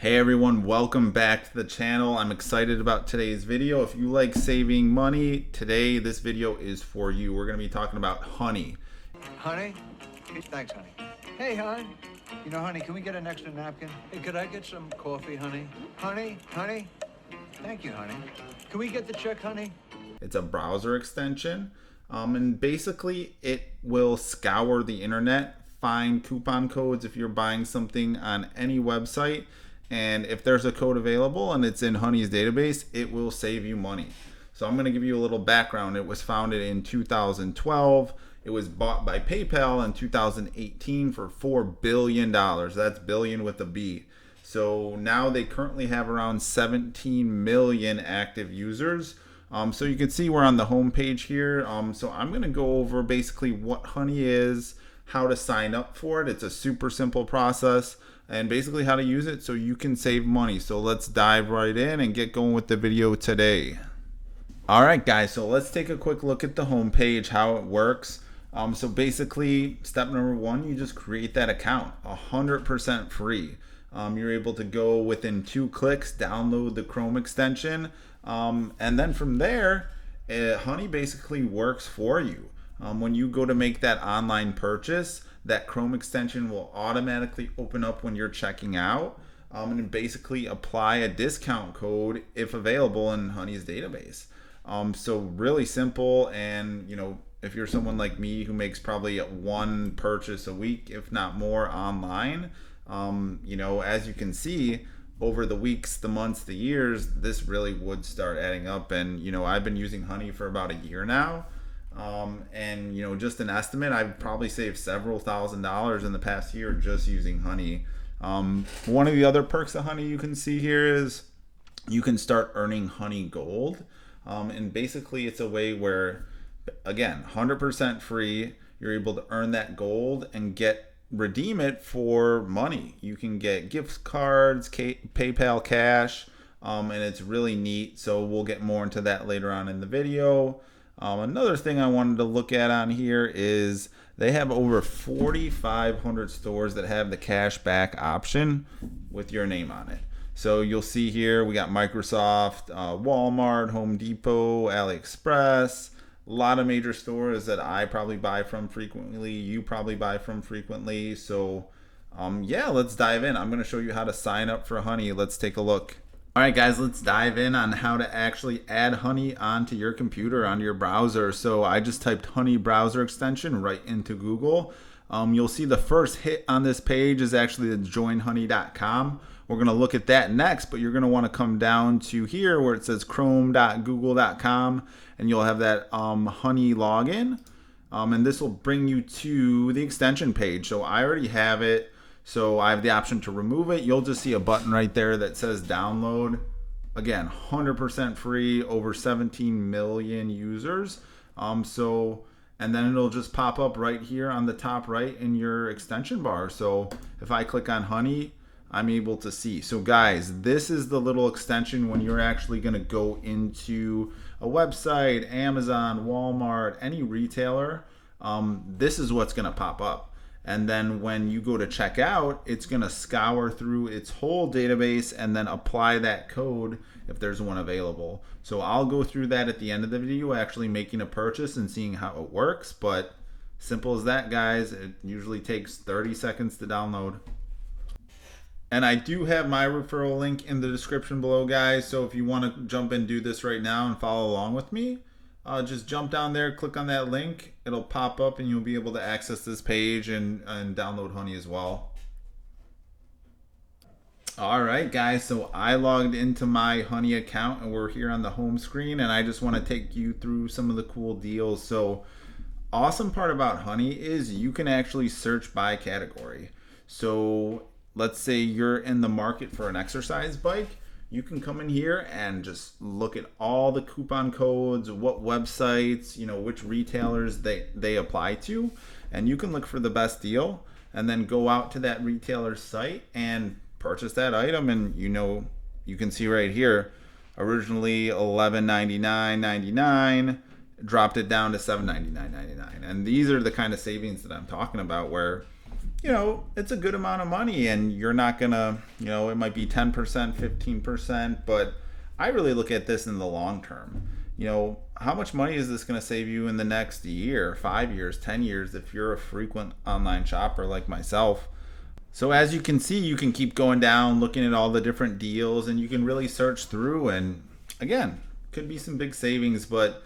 Hey everyone, welcome back to the channel. I'm excited about today's video. If you like saving money, this video is for you. We're going to be talking about honey. Honey? Thanks, honey. Hey, hon. You know, honey, can we get an extra napkin? Hey, could I get some coffee, honey? Honey? Honey? Thank you, honey. Can we get the check, honey? It's a browser extension, and basically it will scour the internet, find coupon codes if you're buying something on any website, and if there's a code available and it's in Honey's database, it will save you money. So I'm going to give you a little background. It was founded in 2012. It was bought by PayPal in 2018 for $4 billion. That's billion with a B. So now they currently have around 17 million active users. So you can see we're on the home page here. So I'm going to go over basically what Honey is, how to sign up for it. It's a super simple process, and basically how to use it so you can save money. So let's dive right in and get going with the video today. All right, guys, so let's take a quick look at the home page, how it works. So basically, step number one, you just create that account, 100% free. You're able to go within 2 clicks, download the Chrome extension, and then from there, Honey basically works for you. When you go to make that online purchase, that Chrome extension will automatically open up when you're checking out, and basically apply a discount code if available in Honey's database. So really simple, and if you're someone like me who makes probably 1 purchase a week, if not more, online, as you can see, over the weeks, the months, the years, this really would start adding up. And I've been using Honey for about a year now, and just an estimate, I've probably saved several $1,000s in the past year just using Honey. One of the other perks of Honey you can see here is you can start earning Honey Gold, and basically it's a way where, again, 100% free, you're able to earn that gold and redeem it for money. You can get gift cards, PayPal cash, and it's really neat. So we'll get more into that later on in the video. Another thing I wanted to look at on here is they have over 4,500 stores that have the cash back option with your name on it. So you'll see here we got Microsoft, Walmart, Home Depot, AliExpress, a lot of major stores that I probably buy from frequently, you probably buy from frequently. So yeah, let's dive in. I'm going to show you how to sign up for Honey. Let's take a look. All right, guys, let's dive in on how to actually add Honey onto your computer, onto your browser. So I just typed Honey browser extension right into Google. You'll see the first hit on this page is actually the joinhoney.com. We're going to look at that next, but you're going to want to come down to here where it says chrome.google.com, and you'll have that Honey login, and this will bring you to the extension page. So I already have it. So I have the option to remove it. You'll just see a button right there that says download. Again, 100% free, over 17 million users. And then it'll just pop up right here on the top right in your extension bar. So if I click on Honey, I'm able to see. So guys, this is the little extension when you're actually going to go into a website, Amazon, Walmart, any retailer. This is what's going to pop up. And then when you go to check out, it's going to scour through its whole database and then apply that code if there's one available. So I'll go through that at the end of the video, actually making a purchase and seeing how it works. But simple as that, guys. It usually takes 30 seconds to download. And I do have my referral link in the description below, guys. So if you want to jump and do this right now and follow along with me, just jump down there, click on that link. It'll pop up and you'll be able to access this page and download Honey as well. All right, guys, so I logged into my Honey account and we're here on the home screen, and I just want to take you through some of the cool deals. So awesome part about Honey is you can actually search by category. So let's say you're in the market for an exercise bike. You can come in here and just look at all the coupon codes, what websites, which retailers they apply to, and you can look for the best deal and then go out to that retailer's site and purchase that item. And you can see right here, originally $11.99.99, dropped it down to $7.99.99. And these are the kind of savings that I'm talking about, where it's a good amount of money, and you're not gonna, it might be 10%, 15%, but I really look at this in the long term. How much money is this gonna save you in the next year, 5 years, 10 years if you're a frequent online shopper like myself? So as you can see, you can keep going down, looking at all the different deals, and you can really search through, and again, could be some big savings. But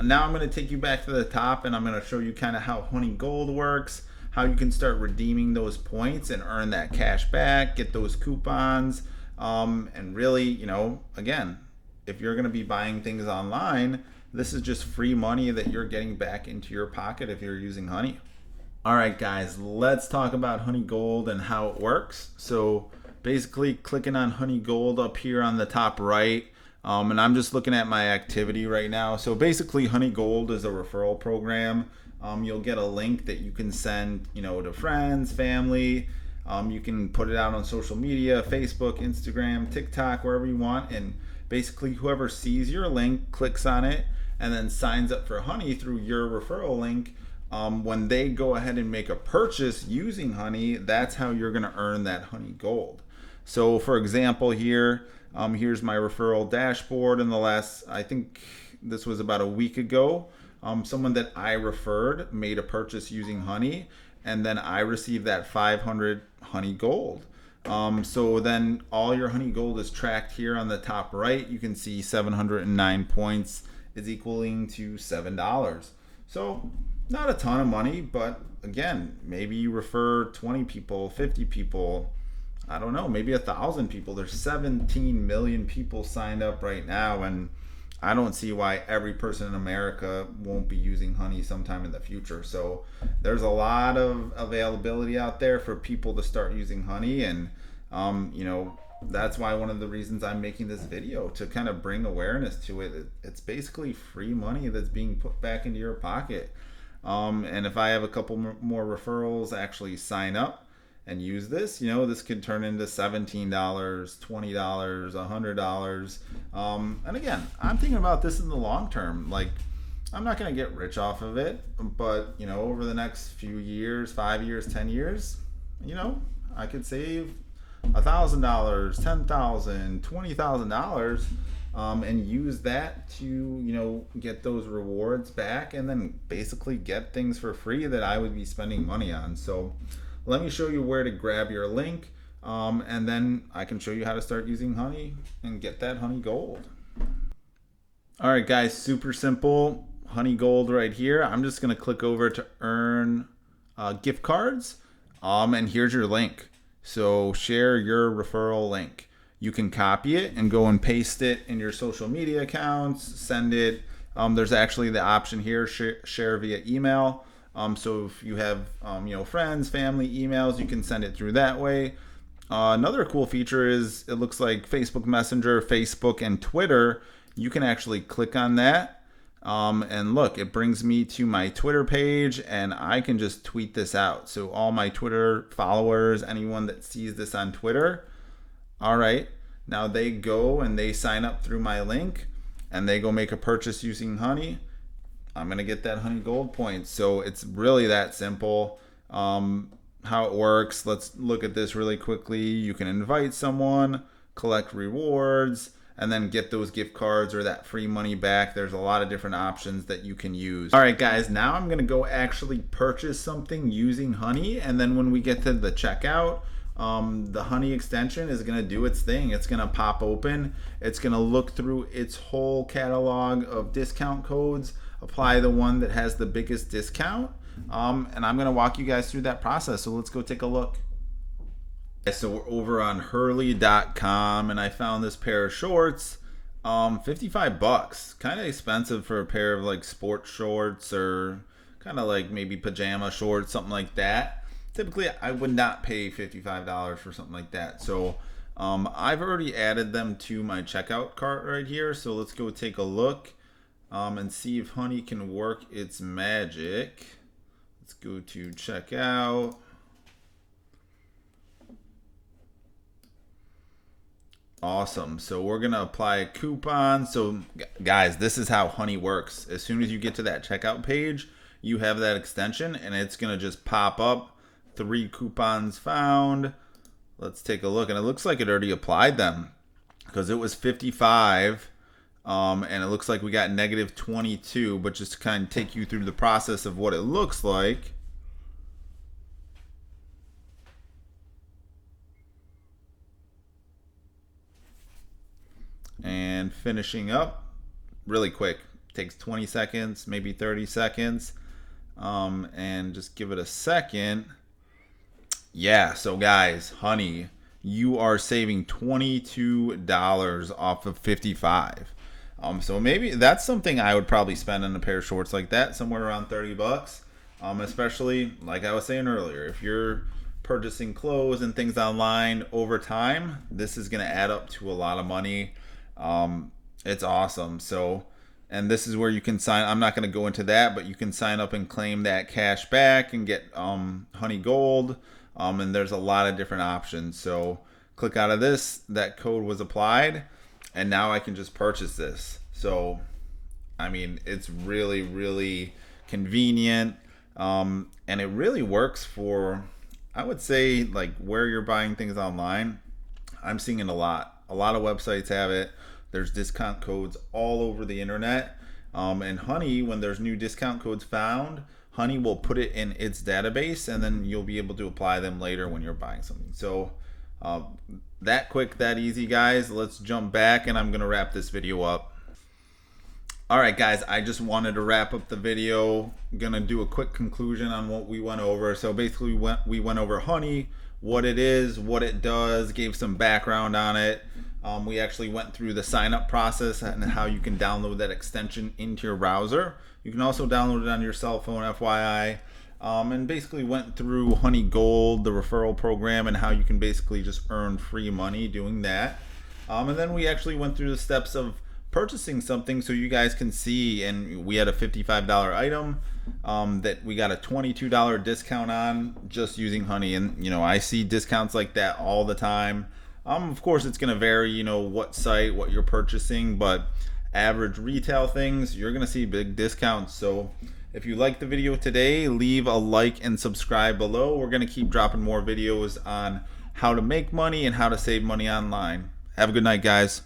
now I'm going to take you back to the top, and I'm going to show you kind of how Honey Gold works, how you can start redeeming those points and earn that cash back, get those coupons, and really, again, if you're going to be buying things online, this is just free money that you're getting back into your pocket if you're using Honey. All right, guys, let's talk about Honey Gold and how it works. So basically clicking on Honey Gold up here on the top right, and I'm just looking at my activity right now. So basically Honey Gold is a referral program. You'll get a link that you can send, to friends, family. You can put it out on social media, Facebook, Instagram, TikTok, wherever you want. And basically whoever sees your link clicks on it and then signs up for Honey through your referral link. When they go ahead and make a purchase using Honey, that's how you're going to earn that Honey Gold. So for example here, here's my referral dashboard. In the last, I think this was about a week ago, someone that I referred made a purchase using Honey, and then I received that 500 Honey Gold. So then all your Honey Gold is tracked here on the top right. You can see 709 points is equaling to $7. So not a ton of money, but again, maybe you refer 20 people, 50 people, I don't know, maybe 1,000 people. There's 17 million people signed up right now, and I don't see why every person in America won't be using Honey sometime in the future. So there's a lot of availability out there for people to start using Honey, and that's why one of the reasons I'm making this video, to kind of bring awareness to it. It's basically free money that's being put back into your pocket. And if I have a couple more referrals actually sign up and use this, this could turn into $17, $20, $100. And again, I'm thinking about this in the long term. Like, I'm not going to get rich off of it, but over the next few years, 5 years, 10 years, I could save $1,000, $10,000, $20,000. And use that to get those rewards back, and then basically get things for free that I would be spending money on. So let me show you where to grab your link, and then I can show you how to start using Honey and get that Honey Gold. All right, guys, super simple. Honey Gold right here. I'm just gonna click over to earn gift cards, and here's your link. So share your referral link. You can copy it and go and paste it in your social media accounts, send it. There's actually the option here, share via email. So if you have friends, family, emails, you can send it through that way. Another cool feature is it looks like Facebook Messenger, Facebook, and Twitter. You can actually click on that. And look, it brings me to my Twitter page, and I can just tweet this out. So all my Twitter followers, anyone that sees this on Twitter, all right, now they go and they sign up through my link and they go make a purchase using Honey. I'm going to get that Honey Gold points. So it's really that simple. How it works, let's look at this really quickly. You can invite someone, collect rewards, and then get those gift cards or that free money back. There's a lot of different options that you can use. All right, guys, now I'm going to go actually purchase something using Honey. And then when we get to the checkout, the Honey extension is going to do its thing. It's going to pop open. It's going to look through its whole catalog of discount codes, apply the one that has the biggest discount. And I'm going to walk you guys through that process. So let's go take a look. So we're over on Hurley.com, and I found this pair of shorts, $55. Kind of expensive for a pair of like sports shorts, or kind of like maybe pajama shorts, something like that. Typically, I would not pay $55 for something like that. So I've already added them to my checkout cart right here. So let's go take a look and see if Honey can work its magic. Let's go to checkout. Awesome. So we're going to apply a coupon. So guys, this is how Honey works. As soon as you get to that checkout page, you have that extension, and it's going to just pop up 3 coupons found. Let's take a look, and it looks like it already applied them because it was 55, and it looks like we got negative 22. But just to kind of take you through the process of what it looks like. And finishing up really quick, takes 20 seconds, maybe 30 seconds, and just give it a second. Yeah, so guys, honey, you are saving $22 off of 55. So maybe that's something I would probably spend on a pair of shorts like that, somewhere around 30 bucks. Especially like I was saying earlier, if you're purchasing clothes and things online over time, this is going to add up to a lot of money. It's awesome. So, and this is where you can sign. I'm not going to go into that, but you can sign up and claim that cash back and get Honey Gold. And there's a lot of different options. So click out of this. That code was applied, and now I can just purchase this. So, I mean, it's really, really convenient. And it really works for, I would say, like where you're buying things online. I'm seeing it a lot. A lot of websites have it. There's discount codes all over the internet. And Honey, when there's new discount codes found, Honey will put it in its database, and then you'll be able to apply them later when you're buying something. So that quick, that easy, guys. Let's jump back, and I'm going to wrap this video up. All right, guys, I just wanted to wrap up the video. I'm going to do a quick conclusion on what we went over. So basically, we went over Honey, what it is, what it does, gave some background on it. We actually went through the sign up process and how you can download that extension into your browser. You can also download it on your cell phone, FYI. And basically went through Honey Gold, the referral program, and how you can basically just earn free money doing that. And then we actually went through the steps of purchasing something so you guys can see. And we had a $55 item that we got a $22 discount on just using Honey. And, you know, I see discounts like that all the time. Of course, it's going to vary, you know, what site, what you're purchasing, but average retail things, you're going to see big discounts. So if you liked the video today, leave a like and subscribe below. We're going to keep dropping more videos on how to make money and how to save money online. Have a good night, guys.